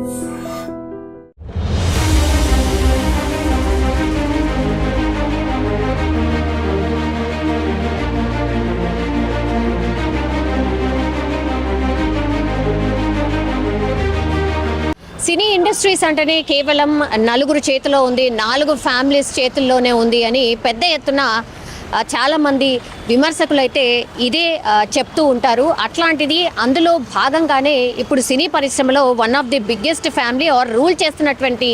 సినీ industries అంటేనే కేవలం నలుగురు చేతిలో ఉంది, 4 ఫ్యామిలీస్ చేతుల్లోనే ఉంది అని పెద్ద ఎత్తున చాలామంది విమర్శకులు అయితే ఇదే చెప్తూ ఉంటారు. అట్లాంటిది అందులో భాగంగానే ఇప్పుడు సినీ పరిశ్రమలో one of the biggest family are rule చేస్తున్నటువంటి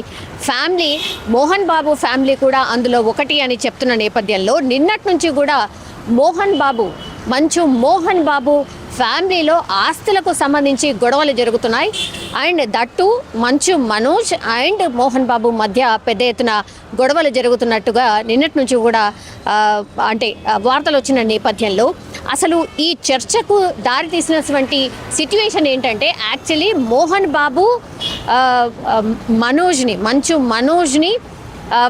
ఫ్యామిలీ మోహన్ బాబు ఫ్యామిలీ కూడా అందులో ఒకటి అని చెప్తున్న నేపథ్యంలో నిన్నటి నుంచి కూడా మంచు మోహన్ బాబు ఫ్యామిలీలో ఆస్తులకు సంబంధించి గొడవలు జరుగుతున్నాయి. And that Manchu Manoj and Mohan Babu మధ్య పెద్ద ఎత్తున గొడవలు జరుగుతున్నట్టుగా నిన్నటి నుంచి కూడా వార్తలు వచ్చిన నేపథ్యంలో అసలు ఈ చర్చకు దారి తీసినటువంటి సిట్యుయేషన్ ఏంటంటే, యాక్చువల్లీ మోహన్ బాబు మంచు మనోజ్ని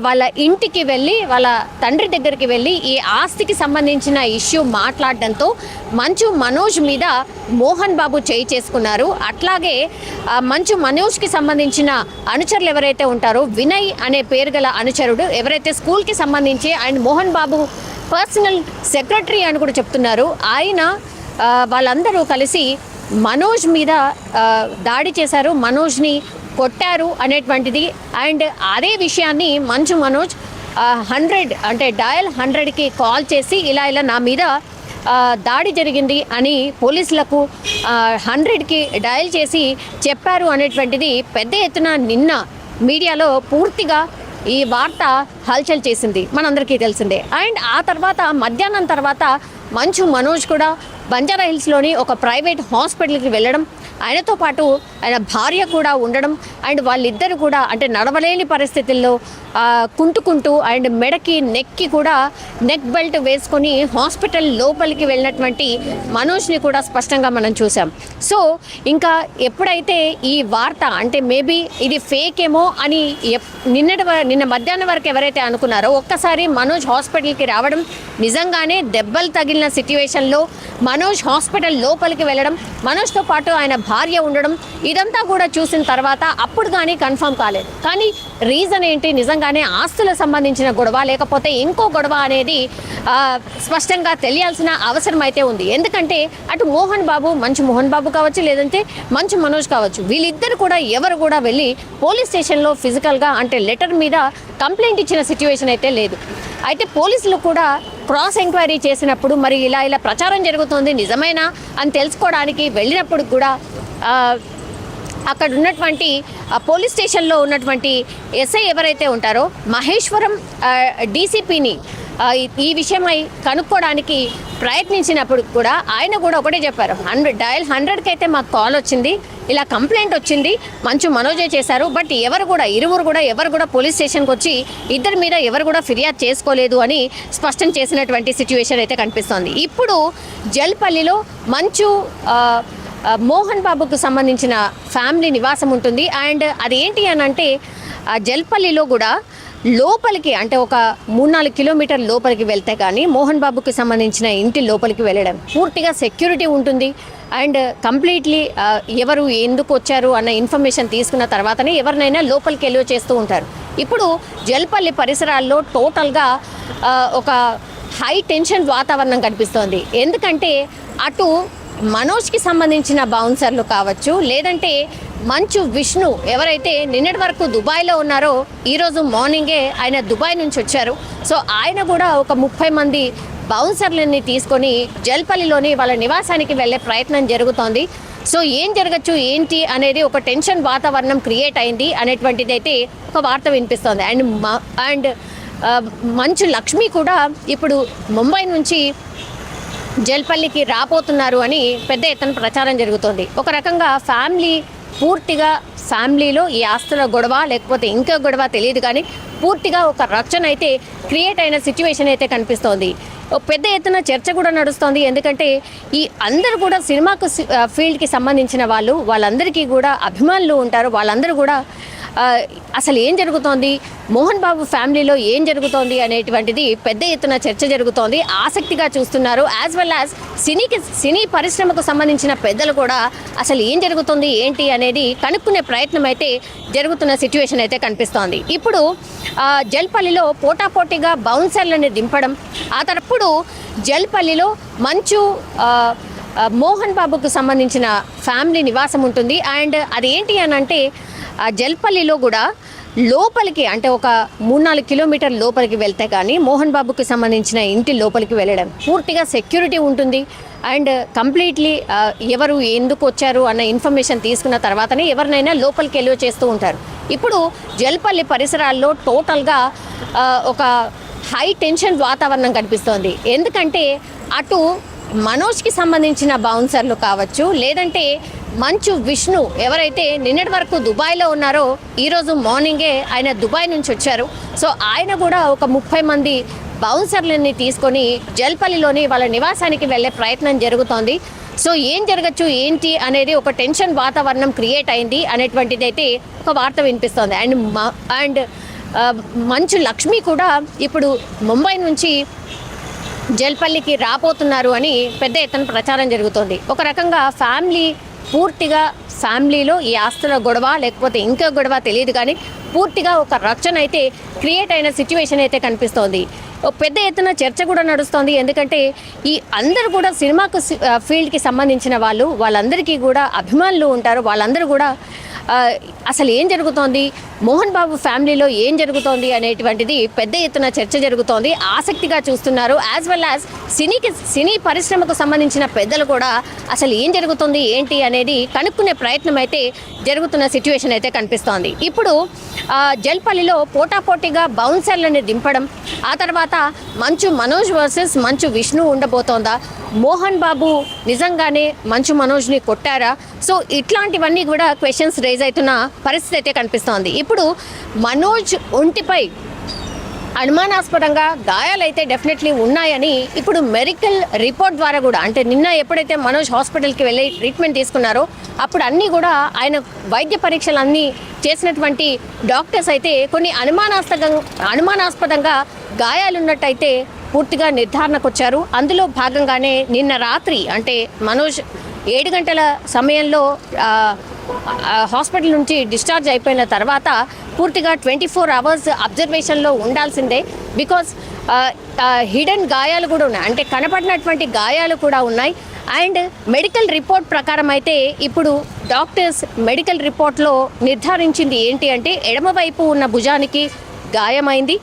వాళ్ళ ఇంటికి వెళ్ళి వాళ్ళ తండ్రి దగ్గరికి వెళ్ళి ఈ ఆస్తికి సంబంధించిన ఇష్యూ మాట్లాడడంతో మంచు మనోజ్ మీద మోహన్ బాబు చేయి చేసుకున్నారు. అట్లాగే మంచు మనోజ్కి సంబంధించిన అనుచరులు ఎవరైతే ఉంటారో, వినయ్ అనే పేరు గల అనుచరుడు ఎవరైతే స్కూల్కి సంబంధించి and Mohan Babu personal secretary అని కూడా చెప్తున్నారు, ఆయన వాళ్ళందరూ కలిసి మనోజ్ మీద దాడి చేశారు, మనోజ్ని కొట్టారు అనేటువంటిది. అండ్ అదే విషయాన్ని మంచు మనోజ్ 100 డయల్ 100కి కాల్ చేసి ఇలా నా మీద దాడి జరిగింది అని పోలీసులకు 100కి డయల్ చేసి చెప్పారు అనేటువంటిది పెద్ద ఎత్తున నిన్న మీడియాలో పూర్తిగా ఈ వార్త హల్చల్ చేసింది, మనందరికీ తెలిసిందే. అండ్ ఆ తర్వాత మధ్యాహ్నం తర్వాత మంచు మనోజ్ కూడా బంజారా హిల్స్లోని ఒక ప్రైవేట్ హాస్పిటల్కి వెళ్ళడం, ఆయనతో పాటు ఆయన భార్య కూడా ఉండడం అండ్ వాళ్ళిద్దరు కూడా నడవలేని పరిస్థితుల్లో కుంటుకుంటూ అండ్ మెడకి నెక్కి కూడా నెక్ బెల్ట్ వేసుకొని హాస్పిటల్ లోపలికి వెళ్ళినటువంటి మనోజ్ని కూడా స్పష్టంగా మనం చూసాం. సో ఎప్పుడైతే ఈ వార్త మేబీ ఇది ఫేక్ ఏమో అని నిన్న మధ్యాహ్నం వరకు ఎవరైతే అనుకున్నారో, ఒక్కసారి మనోజ్ హాస్పిటల్కి రావడం, నిజంగానే దెబ్బలు తగిలిన సిట్యుయేషన్లో మనోజ్ హాస్పిటల్ లోపలికి వెళ్ళడం, మనోజ్తో పాటు ఆయన భార్య ఉండడం, ఇదంతా కూడా చూసిన తర్వాత అప్పుడు కానీ కన్ఫర్మ్ కాలేదు. కానీ రీజన్ ఏంటి, నిజంగానే ఆస్తులకు సంబంధించిన గొడవ లేకపోతే ఇంకో గొడవ అనేది స్పష్టంగా తెలియాల్సిన అవసరం అయితే ఉంది. ఎందుకంటే అటు మంచు మోహన్ బాబు కావచ్చు, లేదంటే మంచు మనోజ్ కావచ్చు, వీళ్ళిద్దరు కూడా ఎవరు కూడా వెళ్ళి పోలీస్ స్టేషన్లో ఫిజికల్గా లెటర్ మీద కంప్లైంట్ ఇచ్చిన సిట్యుయేషన్ అయితే లేదు. అయితే పోలీసులు కూడా క్రాస్ ఎంక్వైరీ చేసినప్పుడు మరి ఇలా ప్రచారం జరుగుతుంది నిజమేనా అని తెలుసుకోవడానికి వెళ్ళినప్పుడు కూడా అక్కడ ఉన్నటువంటి పోలీస్ స్టేషన్లో ఉన్నటువంటి ఎస్ఐ ఎవరైతే ఉంటారో మహేశ్వరం డీసీపీని ఈ విషయమై కనుక్కోవడానికి ప్రయత్నించినప్పుడు కూడా ఆయన కూడా ఒకటే చెప్పారు, డయల్ 100కి అయితే మాకు కాల్ వచ్చింది, ఇలా కంప్లైంట్ వచ్చింది, మంచు మనోజే చేశారు, బట్ ఇరువురు కూడా ఎవరు కూడా పోలీస్ స్టేషన్కి వచ్చి ఇద్దరి మీద ఎవరు కూడా ఫిర్యాదు చేసుకోలేదు అని స్పష్టం చేసినటువంటి సిట్యుయేషన్ అయితే కనిపిస్తోంది. ఇప్పుడు జల్పల్లిలో మంచు మోహన్ బాబుకు సంబంధించిన ఫ్యామిలీ నివాసం ఉంటుంది. అండ్ అదేంటి అని జల్పల్లిలో కూడా లోపలికి ఒక 3-4 కిలోమీటర్ల లోపలికి వెళ్తే కానీ మోహన్ బాబుకి సంబంధించిన ఇంటి లోపలికి వెళ్ళడం పూర్తిగా సెక్యూరిటీ ఉంటుంది. అండ్ కంప్లీట్లీ ఎవరు ఎందుకు వచ్చారు అన్న ఇన్ఫర్మేషన్ తీసుకున్న తర్వాతనే ఎవరినైనా లోపలికి ఎల్లో చేస్తూ ఉంటారు. ఇప్పుడు జల్పల్లి పరిసరాల్లో టోటల్గా ఒక హై టెన్షన్ వాతావరణం కనిపిస్తోంది. ఎందుకంటే అటు మనోజ్కి సంబంధించిన బౌన్సర్లు కావచ్చు, లేదంటే మంచు విష్ణు ఎవరైతే నిన్నటి వరకు దుబాయ్లో ఉన్నారో ఈరోజు మార్నింగే ఆయన దుబాయ్ నుంచి వచ్చారు. సో ఆయన కూడా ఒక 30 మంది బౌన్సర్లని తీసుకొని జల్పల్లిలోని వాళ్ళ నివాసానికి వెళ్ళే ప్రయత్నం జరుగుతోంది. సో ఏం జరగచ్చు ఏంటి అనేది ఒక టెన్షన్ వాతావరణం క్రియేట్ అయింది అనేటువంటిది అయితే ఒక వార్త వినిపిస్తోంది. అండ్ మంచు లక్ష్మి కూడా ఇప్పుడు ముంబై నుంచి జల్పల్లికి రాబోతున్నారు అని పెద్ద ఎత్తున ప్రచారం జరుగుతోంది. ఒక రకంగా ఫ్యామిలీలో ఈ ఆస్తుల గొడవ లేకపోతే ఇంకా గొడవ తెలియదు, కానీ పూర్తిగా ఒక రక్షణ అయితే క్రియేట్ అయిన సిట్యుయేషన్ అయితే కనిపిస్తోంది. పెద్ద ఎత్తున చర్చ కూడా నడుస్తోంది. ఎందుకంటే ఈ అందరూ కూడా సినిమాకు ఫీల్డ్కి సంబంధించిన వాళ్ళందరికీ కూడా అభిమానులు ఉంటారు. వాళ్ళందరూ కూడా అసలు ఏం జరుగుతోంది, మోహన్ బాబు ఫ్యామిలీలో ఏం జరుగుతోంది అనేటువంటిది పెద్ద ఎత్తున చర్చ జరుగుతోంది, ఆసక్తిగా చూస్తున్నారు. యాజ్ వెల్ యాజ్ సినీ పరిశ్రమకు సంబంధించిన పెద్దలు కూడా అసలు ఏం జరుగుతుంది ఏంటి అనేది కనుక్కునే ప్రయత్నం అయితే జరుగుతున్న సిచ్యువేషన్ అయితే కనిపిస్తోంది. ఇప్పుడు జల్పల్లిలో పోటాపోటీగా బౌన్సర్లను దింపడం, ఆ తరప్పుడు జల్పల్లిలో మంచు మోహన్ బాబుకు సంబంధించిన ఫ్యామిలీ నివాసం ఉంటుంది. అండ్ అదేంటి అని అంటే జల్పల్లిలో కూడా లోపలికి అంటే ఒక 3-4 కిలోమీటర్ల లోపలికి వెళ్తే కానీ మోహన్ బాబుకి సంబంధించిన ఇంటి లోపలికి వెళ్ళడం పూర్తిగా సెక్యూరిటీ ఉంటుంది. అండ్ కంప్లీట్లీ ఎవరు ఎందుకు వచ్చారు అన్న ఇన్ఫర్మేషన్ తీసుకున్న తర్వాతనే ఎవరినైనా లోపలికి వెళ్ళి చేస్తూ ఉంటారు. ఇప్పుడు జల్పల్లి పరిసరాల్లో టోటల్గా ఒక హై టెన్షన్ వాతావరణం కనిపిస్తోంది. ఎందుకంటే అటు మనోజ్కి సంబంధించిన బౌన్సర్లు కావచ్చు, లేదంటే మంచు విష్ణు ఎవరైతే నిన్నటి వరకు దుబాయ్లో ఉన్నారో ఈరోజు మార్నింగే ఆయన దుబాయ్ నుంచి వచ్చారు. సో ఆయన కూడా ఒక 30 మంది బౌన్సర్లని తీసుకొని జల్పల్లిలోని వాళ్ళ నివాసానికి వెళ్ళే ప్రయత్నం జరుగుతోంది. సో ఏం జరగచ్చు ఏంటి అనేది ఒక టెన్షన్ వాతావరణం క్రియేట్ అయింది అనేటువంటిది అయితే ఒక వార్త వినిపిస్తోంది. అండ్ మంచు లక్ష్మి కూడా ఇప్పుడు ముంబై నుంచి జల్పల్లికి రాబోతున్నారు అని పెద్ద ఎత్తున ప్రచారం జరుగుతోంది. ఒక రకంగా పూర్తిగా ఫ్యామిలీలో ఈ ఆస్తుల గొడవ లేకపోతే ఇంకా గొడవ తెలియదు, కానీ పూర్తిగా ఒక రచన అయితే క్రియేట్ అయిన సిచ్యువేషన్ అయితే కనిపిస్తోంది. పెద్ద ఎత్తున చర్చ కూడా నడుస్తోంది. ఎందుకంటే ఈ అందరూ కూడా సినిమాకు ఫీల్డ్కి సంబంధించిన వాళ్ళందరికీ కూడా అభిమానులు ఉంటారు. వాళ్ళందరూ కూడా అసలు ఏం జరుగుతోంది, మోహన్ బాబు ఫ్యామిలీలో ఏం జరుగుతోంది అనేటువంటిది పెద్ద ఎత్తున చర్చ జరుగుతోంది, ఆసక్తిగా చూస్తున్నారు. యాజ్ వెల్ యాజ్ సినీ పరిశ్రమకు సంబంధించిన పెద్దలు కూడా అసలు ఏం జరుగుతుంది ఏంటి అనేది కనుక్కునే ప్రయత్నం అయితే జరుగుతున్న సిచ్యువేషన్ అయితే కనిపిస్తోంది. ఇప్పుడు జల్పల్లిలో పోటాపోటీగా బౌన్సర్లను దింపడం, ఆ తర్వాత మంచు మనోజ్ వర్సెస్ మంచు విష్ణు ఉండబోతోందా, మోహన్ బాబు నిజంగానే మంచు మనోజ్ని కొట్టారా, సో ఇట్లాంటివన్నీ కూడా క్వశ్చన్స్ రేజ్ అవుతున్న పరిస్థితి అయితే కనిపిస్తోంది. ఇప్పుడు మనోజ్ ఒంటిపై అనుమానాస్పదంగా గాయాలైతే డెఫినెట్లీ ఉన్నాయని ఇప్పుడు మెడికల్ రిపోర్ట్ ద్వారా కూడా, అంటే నిన్న ఎప్పుడైతే మనోజ్ హాస్పిటల్కి వెళ్ళి ట్రీట్మెంట్ తీసుకున్నారో అప్పుడు అన్నీ కూడా ఆయన వైద్య పరీక్షలు అన్నీ చేసినటువంటి డాక్టర్స్ అయితే కొన్ని అనుమానాస్పదంగా గాయాలున్నట్టయితే పూర్తిగా నిర్ధారణకు వచ్చారు. అందులో భాగంగానే నిన్న రాత్రి అంటే మనోజ్ 7 గంటల సమయంలో హాస్పిటల్ నుంచి డిశ్చార్జ్ అయిపోయిన తర్వాత పూర్తిగా 24 అవర్స్ అబ్జర్వేషన్లో ఉండాల్సిందే. బికాజ్ హిడెన్ గాయాలు కూడా ఉన్నాయి, అంటే కనపడినటువంటి గాయాలు కూడా ఉన్నాయి. అండ్ మెడికల్ రిపోర్ట్ ప్రకారం అయితే ఇప్పుడు డాక్టర్స్ మెడికల్ రిపోర్ట్లో నిర్ధారించింది ఏంటి అంటే ఎడమవైపు ఉన్న భుజానికి గాయమైంది,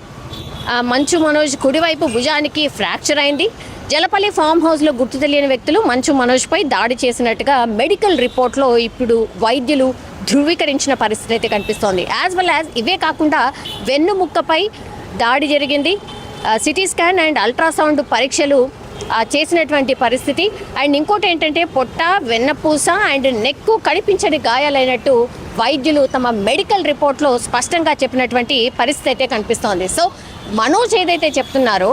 మంచు మనోజ్ కుడివైపు భుజానికి ఫ్రాక్చర్ అయింది. జలపల్లి ఫామ్ హౌస్లో గుర్తు తెలియని వ్యక్తులు మంచు మనోజ్పై దాడి చేసినట్టుగా మెడికల్ రిపోర్ట్లో ఇప్పుడు వైద్యులు ధృవీకరించిన పరిస్థితి అయితే కనిపిస్తోంది. యాజ్ వెల్ యాజ్ ఇవే కాకుండా వెన్నుముక్కపై దాడి జరిగింది, సిటీ స్కాన్ అండ్ అల్ట్రాసౌండ్ పరీక్షలు చేసినటువంటి పరిస్థితి. అండ్ ఇంకోటి ఏంటంటే పొట్ట, వెన్నపూస అండ్ నెక్కు కనిపించని గాయాలైనట్టు వైద్యులు తమ మెడికల్ రిపోర్ట్లో స్పష్టంగా చెప్పినటువంటి పరిస్థితి అయితే కనిపిస్తోంది. సో మనోజ్ ఏదైతే చెప్తున్నారో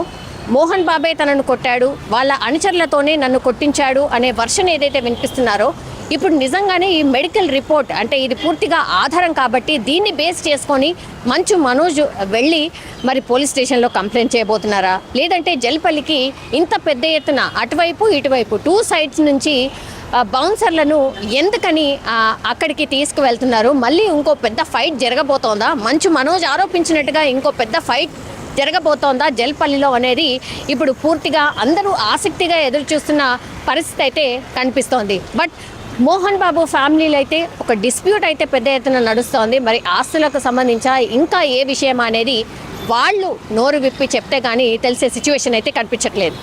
మోహన్ బాబే తనను కొట్టాడు, వాళ్ళ అనుచరులతోనే నన్ను కొట్టించాడు అనే వర్షన్ ఏదైతే వినిపిస్తున్నారో ఇప్పుడు నిజంగానే ఈ మెడికల్ రిపోర్ట్ అంటే ఇది పూర్తిగా ఆధారం కాబట్టి దీన్ని బేస్ చేసుకొని మంచు మనోజ్ వెళ్ళి మరి పోలీస్ స్టేషన్లో కంప్లైంట్ చేయబోతున్నారా, లేదంటే జల్పల్లికి ఇంత పెద్ద ఎత్తున అటువైపు ఇటువైపు 2 sides నుంచి బౌన్సర్లను ఎందుకని అక్కడికి తీసుకువెళ్తున్నారు, మళ్ళీ ఇంకో పెద్ద ఫైట్ జరగబోతోందా, మంచు మనోజ్ ఆరోపించినట్టుగా ఇంకో పెద్ద ఫైట్ జరగబోతోందా జల్పల్లిలో అనేది ఇప్పుడు పూర్తిగా అందరూ ఆసక్తిగా ఎదురు చూస్తున్న పరిస్థితి అయితే కనిపిస్తోంది. బట్ మోహన్ బాబు ఫ్యామిలీలో అయితే ఒక డిస్ప్యూట్ అయితే పెద్ద ఎత్తున నడుస్తోంది. మరి ఆస్తులకు సంబంధించిన ఇంకా ఏ విషయం అనేది వాళ్ళు నోరు విప్పి చెప్తే కానీ తెలిసే సిచ్యువేషన్ అయితే కనిపించట్లేదు.